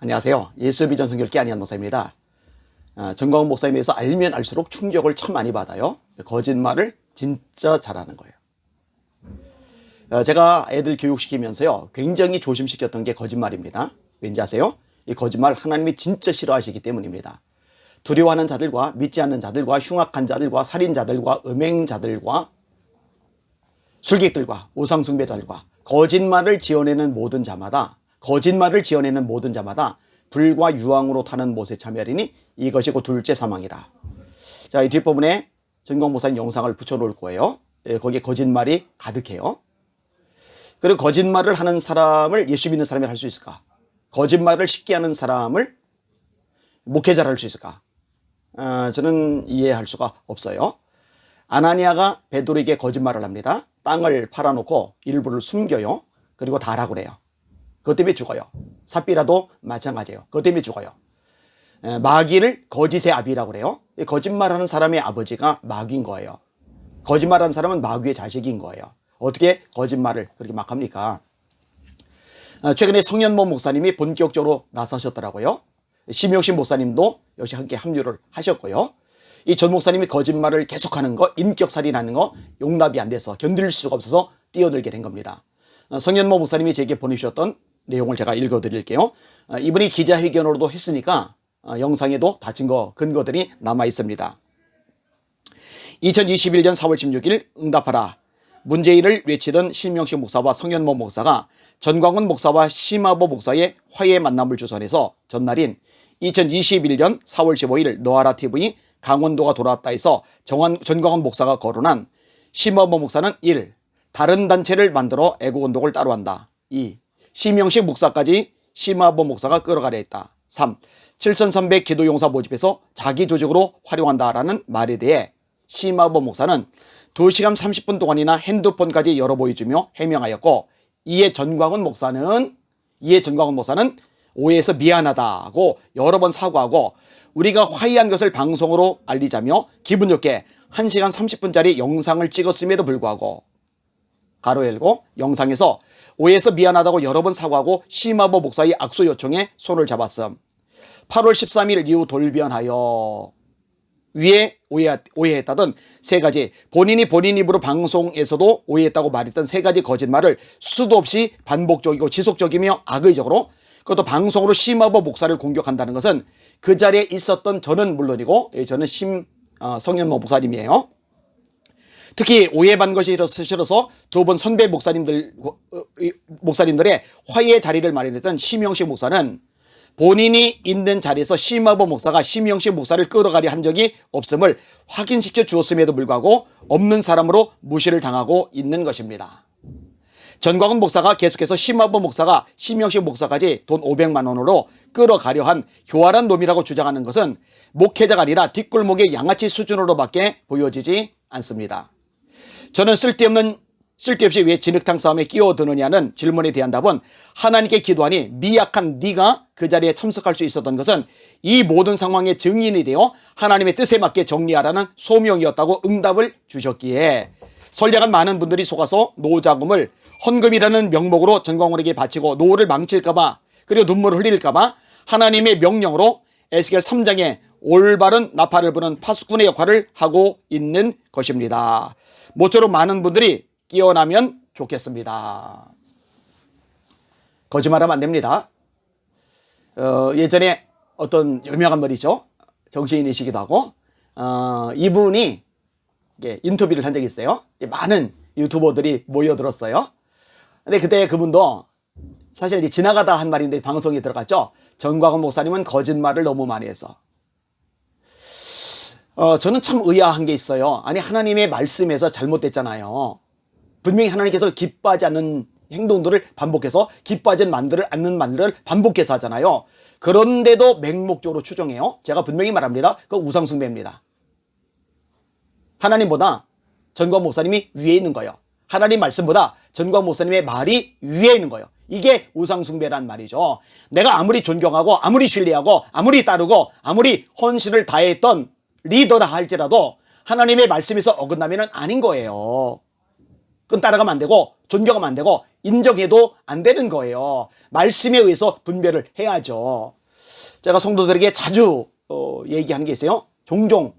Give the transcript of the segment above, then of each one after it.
안녕하세요. 예수비전 선교회 안희한 목사입니다. 정광훈 목사님에 대해서 알면 알수록 충격을 참 많이 받아요. 거짓말을 진짜 잘하는 거예요. 제가 애들 교육시키면서요, 굉장히 조심시켰던 게 거짓말입니다. 왠지 아세요? 이 거짓말 하나님이 진짜 싫어하시기 때문입니다. 두려워하는 자들과 믿지 않는 자들과 흉악한 자들과 살인자들과 음행자들과 술객들과 우상숭배자들과 거짓말을 지어내는 모든 자마다 불과 유황으로 타는 못에 참여하리니 이것이 곧 둘째 사망이라. 자, 이 뒷부분에 정광훈 목사님 영상을 붙여놓을 거예요. 거기에 거짓말이 가득해요. 그리고 거짓말을 하는 사람을 예수 믿는 사람이 할 수 있을까? 거짓말을 쉽게 하는 사람을 목회자를 할 수 있을까? 저는 이해할 수가 없어요. 아나니아가 베드로에게 거짓말을 합니다. 땅을 팔아놓고 일부를 숨겨요. 그리고 다라고 그래요. 그것 때문에 죽어요. 삽비라도 마찬가지예요. 그것 때문에 죽어요. 마귀를 거짓의 아비라고 그래요. 거짓말하는 사람의 아버지가 마귀인 거예요. 거짓말하는 사람은 마귀의 자식인 거예요. 어떻게 거짓말을 그렇게 막 합니까? 최근에 성현모 목사님이 본격적으로 나서셨더라고요. 심영신 목사님도 역시 함께 합류를 하셨고요. 이 전 목사님이 거짓말을 계속하는 거, 인격살인하는 거 용납이 안 돼서 견딜 수가 없어서 뛰어들게 된 겁니다. 성현모 목사님이 제게 보내주셨던 내용을 제가 읽어드릴게요. 이분이 기자회견으로도 했으니까 영상에도 다 근거들이 남아 있습니다. 2021년 4월 16일 응답하라. 문제일을 외치던 심영식 목사와 성현모 목사가 전광훈 목사와 심하보 목사의 화해 만남을 주선해서 전날인 2021년 4월 15일 너아라 TV 강원도가 돌아왔다 해서 전광훈 목사가 거론한 심하보 목사는 1. 다른 단체를 만들어 애국운동을 따로 한다. 2. 심영식 목사까지 심하보 목사가 끌어가려 했다. 3. 7300 기도용사 모집해서 자기 조직으로 활용한다라는 말에 대해 심하보 목사는 2시간 30분 동안이나 핸드폰까지 열어 보여주며 해명하였고, 이에 전광훈 목사는 오해해서 미안하다고 여러 번 사과하고 우리가 화해한 것을 방송으로 알리자며 기분 좋게 1시간 30분짜리 영상을 찍었음에도 불구하고 가로 열고 영상에서 오해해서 미안하다고 여러 번 사과하고 심하보 목사의 악수 요청에 손을 잡았음. 8월 13일 이후 돌변하여 위에 오해했다던 세 가지, 본인 입으로 방송에서도 오해했다고 말했던 세 가지 거짓말을 수도 없이 반복적이고 지속적이며 악의적으로, 그것도 방송으로 심하보 목사를 공격한다는 것은 그 자리에 있었던 저는 물론이고, 저는 성현모 목사님이에요. 특히 오해받는 것이 싫어서 두 분 선배 목사님들의 화해 자리를 마련했던 심영식 목사는 본인이 있는 자리에서 심하보 목사가 심영식 목사를 끌어가려 한 적이 없음을 확인시켜 주었음에도 불구하고 없는 사람으로 무시를 당하고 있는 것입니다. 전광훈 목사가 계속해서 심하보 목사가 심영식 목사까지 돈 500만 원으로 끌어가려 한 교활한 놈이라고 주장하는 것은 목회자가 아니라 뒷골목의 양아치 수준으로밖에 보여지지 않습니다. 저는 쓸데없이 왜 진흙탕 싸움에 끼어드느냐는 질문에 대한 답은, 하나님께 기도하니 미약한 네가 그 자리에 참석할 수 있었던 것은 이 모든 상황의 증인이 되어 하나님의 뜻에 맞게 정리하라는 소명이었다고 응답을 주셨기에, 선량한 많은 분들이 속아서 노자금을 헌금이라는 명목으로 전광훈에게 바치고 노를 망칠까봐, 그리고 눈물을 흘릴까봐 하나님의 명령으로 에스겔 3장에 올바른 나팔을 부는 파수꾼의 역할을 하고 있는 것입니다. 모쪼록 많은 분들이 깨어나면 좋겠습니다. 거짓말하면 안 됩니다. 예전에 어떤 유명한 분이죠, 정치인이시기도 하고, 이분이 인터뷰를 한 적이 있어요. 많은 유튜버들이 모여들었어요. 근데 그때 그분도 사실 지나가다 한 말인데 방송에 들어갔죠. 전광훈 목사님은 거짓말을 너무 많이 해서. 저는 참 의아한 게 있어요. 아니, 하나님의 말씀에서 잘못됐잖아요. 분명히 하나님께서 기뻐하지 않는 행동들을 반복해서, 기뻐하지 않는 말들을 반복해서 하잖아요. 그런데도 맹목적으로 추정해요. 제가 분명히 말합니다. 그거 우상숭배입니다. 하나님보다 전광훈 목사님이 위에 있는 거예요. 하나님 말씀보다 전광훈 목사님의 말이 위에 있는 거예요. 이게 우상숭배란 말이죠. 내가 아무리 존경하고 아무리 신뢰하고 아무리 따르고 아무리 헌신을 다했던 리더라 할지라도 하나님의 말씀에서 어긋나면 아닌 거예요. 그건 따라가면 안 되고 존경하면 안 되고 인정해도 안 되는 거예요. 말씀에 의해서 분별을 해야죠. 제가 성도들에게 자주 얘기하는 게 있어요. 종종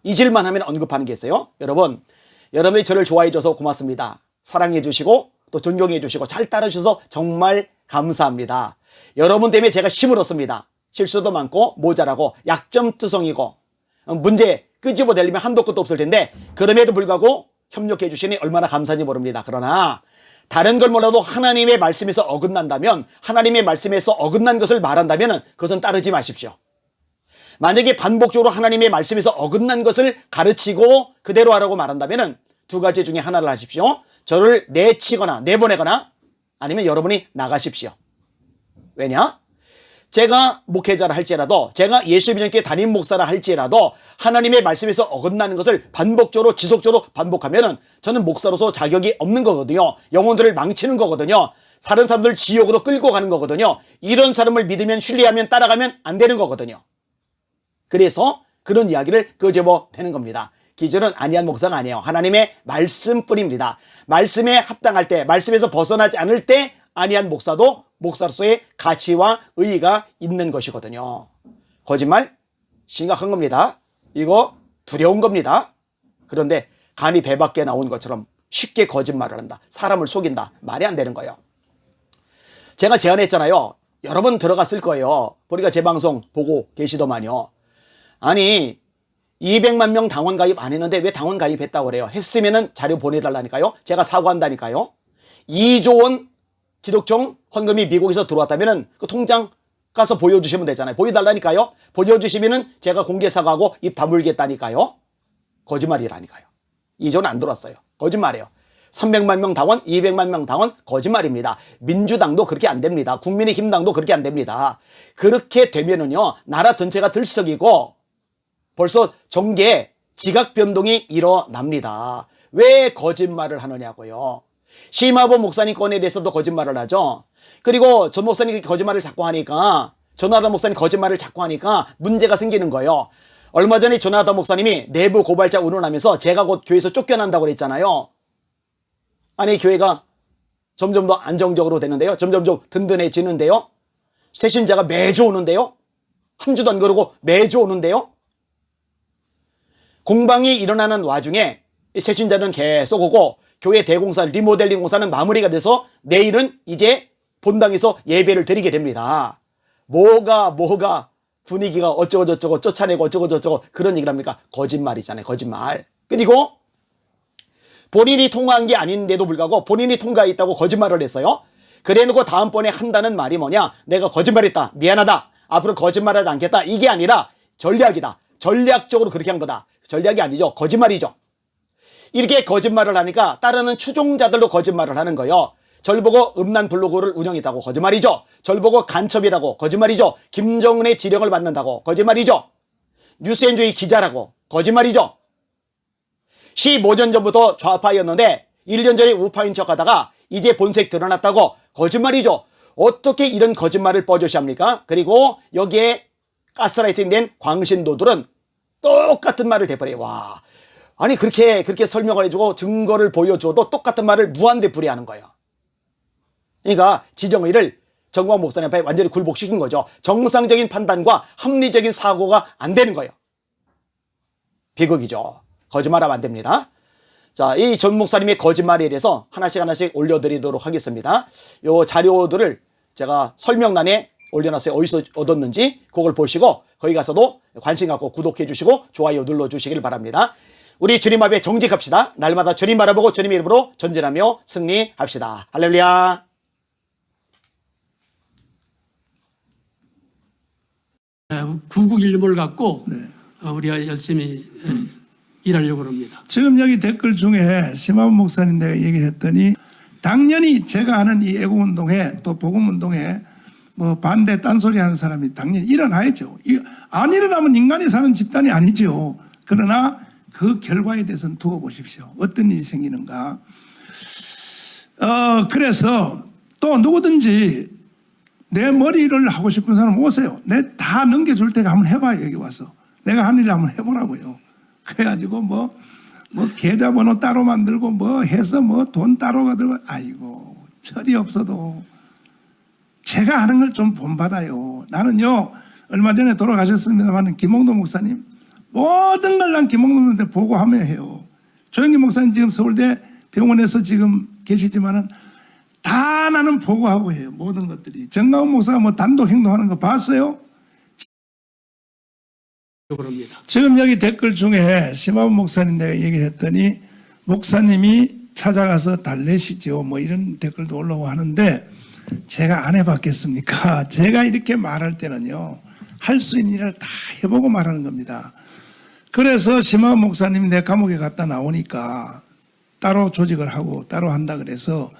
잊을만 하면 언급하는 게 있어요. 여러분이 저를 좋아해 줘서 고맙습니다. 사랑해 주시고 또 존경해 주시고 잘 따라 주셔서 정말 감사합니다. 여러분 때문에 제가 힘을 얻습니다. 실수도 많고 모자라고 약점투성이고 문제 끄집어내려면 한도 끝도 없을 텐데 그럼에도 불구하고 협력해 주시니 얼마나 감사한지 모릅니다. 그러나 다른 걸 몰라도 하나님의 말씀에서 어긋난다면, 하나님의 말씀에서 어긋난 것을 말한다면 그것은 따르지 마십시오. 만약에 반복적으로 하나님의 말씀에서 어긋난 것을 가르치고 그대로 하라고 말한다면 두 가지 중에 하나를 하십시오. 저를 내치거나 내보내거나 아니면 여러분이 나가십시오. 왜냐? 제가 목회자라 할지라도, 제가 예수 믿는 담임 목사라 할지라도 하나님의 말씀에서 어긋나는 것을 반복적으로 지속적으로 반복하면 저는 목사로서 자격이 없는 거거든요. 영혼들을 망치는 거거든요. 다른 사람들 지옥으로 끌고 가는 거거든요. 이런 사람을 믿으면, 신뢰하면, 따라가면 안 되는 거거든요. 그래서 그런 이야기를 끄집어내는 겁니다. 기준은 아니한 목사가 아니에요. 하나님의 말씀뿐입니다. 말씀에 합당할 때, 말씀에서 벗어나지 않을 때 아니한 목사도 목사로서의 가치와 의의가 있는 것이거든요. 거짓말 심각한 겁니다. 이거 두려운 겁니다. 그런데 간이 배 밖에 나온 것처럼 쉽게 거짓말을 한다. 사람을 속인다. 말이 안 되는 거예요. 제가 제안했잖아요. 여러 번 들어갔을 거예요. 보니까 제 방송 보고 계시더만요. 아니 200만 명 당원 가입 안 했는데 왜 당원 가입했다고 그래요? 했으면은 자료 보내달라니까요. 제가 사과한다니까요. 2조 원 기독종 헌금이 미국에서 들어왔다면은 그 통장 가서 보여주시면 되잖아요. 보여달라니까요. 보여주시면은 제가 공개 사과하고 입 다물겠다니까요. 거짓말이라니까요. 2조는 안 들어왔어요. 거짓말이에요. 300만 명 당원, 200만 명 당원 거짓말입니다. 민주당도 그렇게 안 됩니다. 국민의힘당도 그렇게 안 됩니다. 그렇게 되면은요 나라 전체가 들썩이고 벌써 정계에 지각 변동이 일어납니다. 왜 거짓말을 하느냐고요. 심화보 목사님 건에 대해서도 거짓말을 하죠. 그리고 전 목사님이 거짓말을 자꾸 하니까, 전하다 목사님 거짓말을 자꾸 하니까 문제가 생기는 거예요. 얼마 전에 전하다 목사님이 내부 고발자 운운하면서 제가 곧 교회에서 쫓겨난다고 그랬잖아요. 아니 교회가 점점 더 안정적으로 되는데요. 점점 더 든든해지는데요. 새신자가 매주 오는데요. 한 주도 안 그러고 매주 오는데요. 공방이 일어나는 와중에 새신자는 계속 오고 교회 대공사, 리모델링 공사는 마무리가 돼서 내일은 이제 본당에서 예배를 드리게 됩니다. 뭐가 분위기가 어쩌고저쩌고 쫓아내고 어쩌고저쩌고 그런 얘기를 합니까? 거짓말이잖아요. 거짓말. 그리고 본인이 통과한 게 아닌데도 불구하고 본인이 통과했다고 거짓말을 했어요. 그래놓고 다음번에 한다는 말이 뭐냐? 내가 거짓말했다. 미안하다. 앞으로 거짓말하지 않겠다. 이게 아니라 전략이다. 전략적으로 그렇게 한 거다. 전략이 아니죠. 거짓말이죠. 이렇게 거짓말을 하니까 따르는 추종자들도 거짓말을 하는 거예요. 절 보고 음란 블로그를 운영했다고 거짓말이죠. 절 보고 간첩이라고 거짓말이죠. 김정은의 지령을 받는다고 거짓말이죠. 뉴스엔조이 기자라고 거짓말이죠. 15년 전부터 좌파였는데 1년 전에 우파인 척하다가 이제 본색 드러났다고 거짓말이죠. 어떻게 이런 거짓말을 뻐젓이합니까? 그리고 여기에 가스라이팅된 광신도들은 똑같은 말을 대버려요. 와, 아니 그렇게 설명을 해주고 증거를 보여줘도 똑같은 말을 무한되풀이하는 거예요. 그러니까 지정의를 정광 목사님 앞에 완전히 굴복시킨 거죠. 정상적인 판단과 합리적인 사고가 안 되는 거예요. 비극이죠. 거짓말하면 안 됩니다. 자, 이 전 목사님의 거짓말에 대해서 하나씩 올려드리도록 하겠습니다. 요 자료들을 제가 설명란에 올려놨어요. 어디서 얻었는지 그걸 보시고 거기 가서도 관심 갖고 구독해 주시고 좋아요 눌러주시길 바랍니다. 우리 주님 앞에 정직합시다. 날마다 주님 바라보고 주님의 이름으로 전진하며 승리합시다. 할렐루야. 구국일모를 갖고 우리가 열심히 일하려고 합니다. 지금 여기 댓글 중에 심화원 목사님 내가 얘기했더니 당연히 제가 하는 이 애국운동에 또 복음운동에 뭐 반대 딴소리 하는 사람이 당연히 일어나야죠. 안 일어나면 인간이 사는 집단이 아니죠. 그러나 그 결과에 대해서는 두고 보십시오. 어떤 일이 생기는가. 그래서 또 누구든지 내 머리를 하고 싶은 사람 오세요. 내 다 넘겨줄 테니까 한번 해봐요. 여기 와서. 내가 하는 일 한번 해보라고요. 그래가지고 뭐 뭐 계좌번호 따로 만들고 뭐 해서 뭐 돈 따로 들고 아이고 철이 없어도 제가 하는 걸 좀 본받아요. 나는요 얼마 전에 돌아가셨습니다만 김홍도 목사님 모든 걸 난 김홍도한테 보고하며 해요. 조영기 목사님 지금 서울대 병원에서 지금 계시지만은 다 나는 보고하고 해요. 모든 것들이. 정강훈 목사가 뭐 단독 행동하는 거 봤어요? 그럽니다. 지금 여기 댓글 중에 심화원 목사님 내가 얘기했더니 목사님이 찾아가서 달래시죠. 뭐 이런 댓글도 올라오고 하는데 제가 안 해봤겠습니까? 제가 이렇게 말할 때는요. 할 수 있는 일을 다 해보고 말하는 겁니다. 그래서 심화원 목사님 내 감옥에 갔다 나오니까 따로 조직을 하고 따로 한다 그래서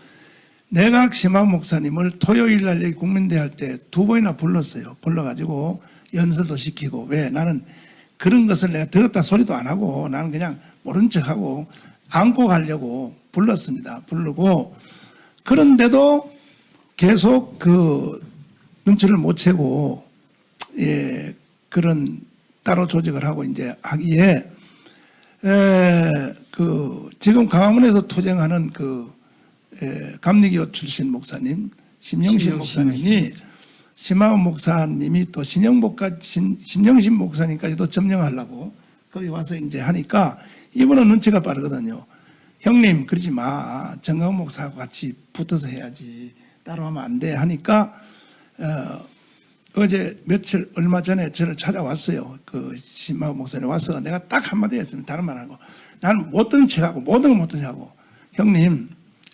내가 심화원 목사님을 토요일 날 여기 국민대 할 때 2번이나 불렀어요. 불러가지고 연설도 시키고 왜 나는 그런 것을 내가 들었다 소리도 안 하고 나는 그냥 모른 척하고 안고 가려고 불렀습니다. 부르고 그런데도 계속 그 눈치를 못 채고 예 그런 따로 조직을 하고 이제 하기에 그 지금 강화문에서 투쟁하는 그 감리교 출신 목사님 심영신 목사님이 심화원 목사님이 또 신영신 목사님까지도 점령하려고 거기 와서 이제 하니까 이분은 눈치가 빠르거든요. 형님 그러지 마. 정강훈 목사하고 같이 붙어서 해야지. 따로 하면 안 돼 하니까 어제 며칠 얼마 전에 저를 찾아왔어요. 그 심화원 목사님 와서 내가 딱 한마디 했습니다. 다른 말 하고 나는 못 듣는 척하고 모든 거 못 듣는 척하고 형님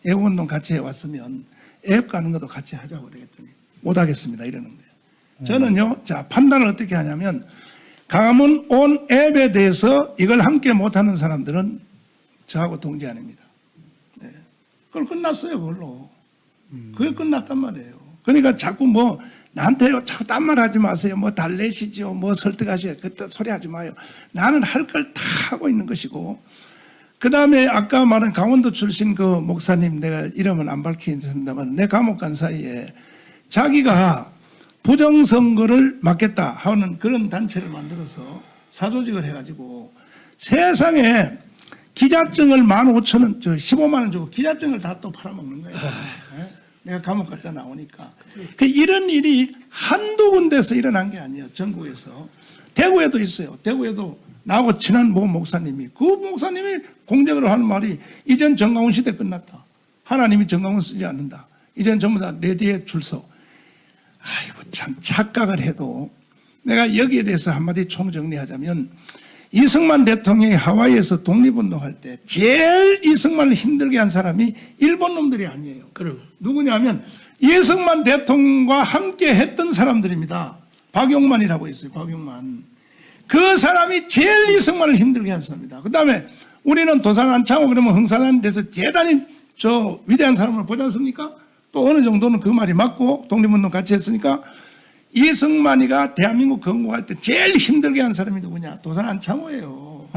애국운동 같이 해왔으면 애협 가는 것도 같이 하자고 되겠더니 못하겠습니다 이러는 거예요. 저는요 자 판단을 어떻게 하냐면 강화문 온 앱에 대해서 이걸 함께 못하는 사람들은 저하고 동지 아닙니다. 네. 그걸 끝났어요 그걸로. 그게 끝났단 말이에요. 그러니까 자꾸 뭐 나한테 자꾸 딴 말 하지 마세요. 뭐 달래시죠. 뭐 설득하세요. 그딴 소리 하지 마요. 나는 할 걸 다 하고 있는 것이고 그 다음에 아까 말한 강원도 출신 그 목사님 내가 이름은 안 밝히겠습니다만 내 감옥 간 사이에 자기가 부정선거를 막겠다 하는 그런 단체를 만들어서 사조직을 해가지고 세상에 기자증을 15,000원, 15만 원 주고 기자증을 다 또 팔아먹는 거예요. 네? 내가 감옥 갔다 나오니까. 이런 일이 한두 군데서 일어난 게 아니에요. 전국에서. 대구에도 있어요. 대구에도 나하고 친한 모 목사님이 그 목사님이 공적으로 하는 말이 이젠 정강훈 시대 끝났다. 하나님이 정강훈 쓰지 않는다. 이젠 전부 다 내 뒤에 줄 서. 아이고 참 착각을 해도 내가 여기에 대해서 한마디 총정리하자면 이승만 대통령이 하와이에서 독립운동할 때 제일 이승만을 힘들게 한 사람이 일본 놈들이 아니에요. 그럼 누구냐면 이승만 대통령과 함께 했던 사람들입니다. 박용만이라고 있어요. 박용만. 그 사람이 제일 이승만을 힘들게 한 사람입니다. 그 다음에 우리는 도산 안창호 그러면 흥사단 돼서 대단히 저 위대한 사람을 보지 않습니까? 또 어느 정도는 그 말이 맞고 독립운동 같이 했으니까 이승만이가 대한민국 건국할 때 제일 힘들게 한 사람이 누구냐? 도산 안창호예요.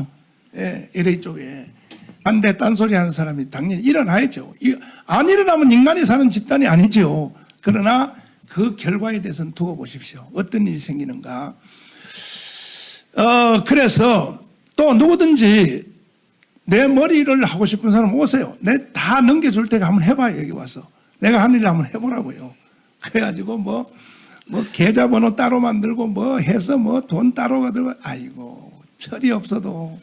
예, LA 쪽에. 반대 딴소리 하는 사람이 당연히 일어나야죠. 안 일어나면 인간이 사는 집단이 아니죠. 그러나 그 결과에 대해서는 두고 보십시오. 어떤 일이 생기는가. 그래서 또 누구든지 내 머리를 하고 싶은 사람 오세요. 내 다 넘겨줄 테니까 한번 해봐요. 여기 와서. 내가 한 일을 한번 해보라고요. 그래가지고 뭐 계좌번호 따로 만들고 뭐 해서 뭐 돈 따로 들고 아이고 철이 없어도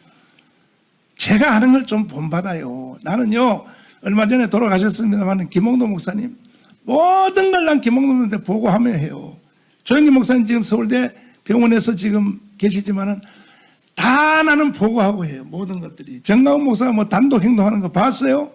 제가 하는 걸 좀 본받아요. 나는요 얼마 전에 돌아가셨습니다만 김홍도 목사님 모든 걸 난 김홍도한테 보고하며 해요. 조영기 목사님 지금 서울대 병원에서 지금 계시지만은 다 나는 보고하고 해요. 모든 것들이. 정강훈 목사가 뭐 단독 행동하는 거 봤어요?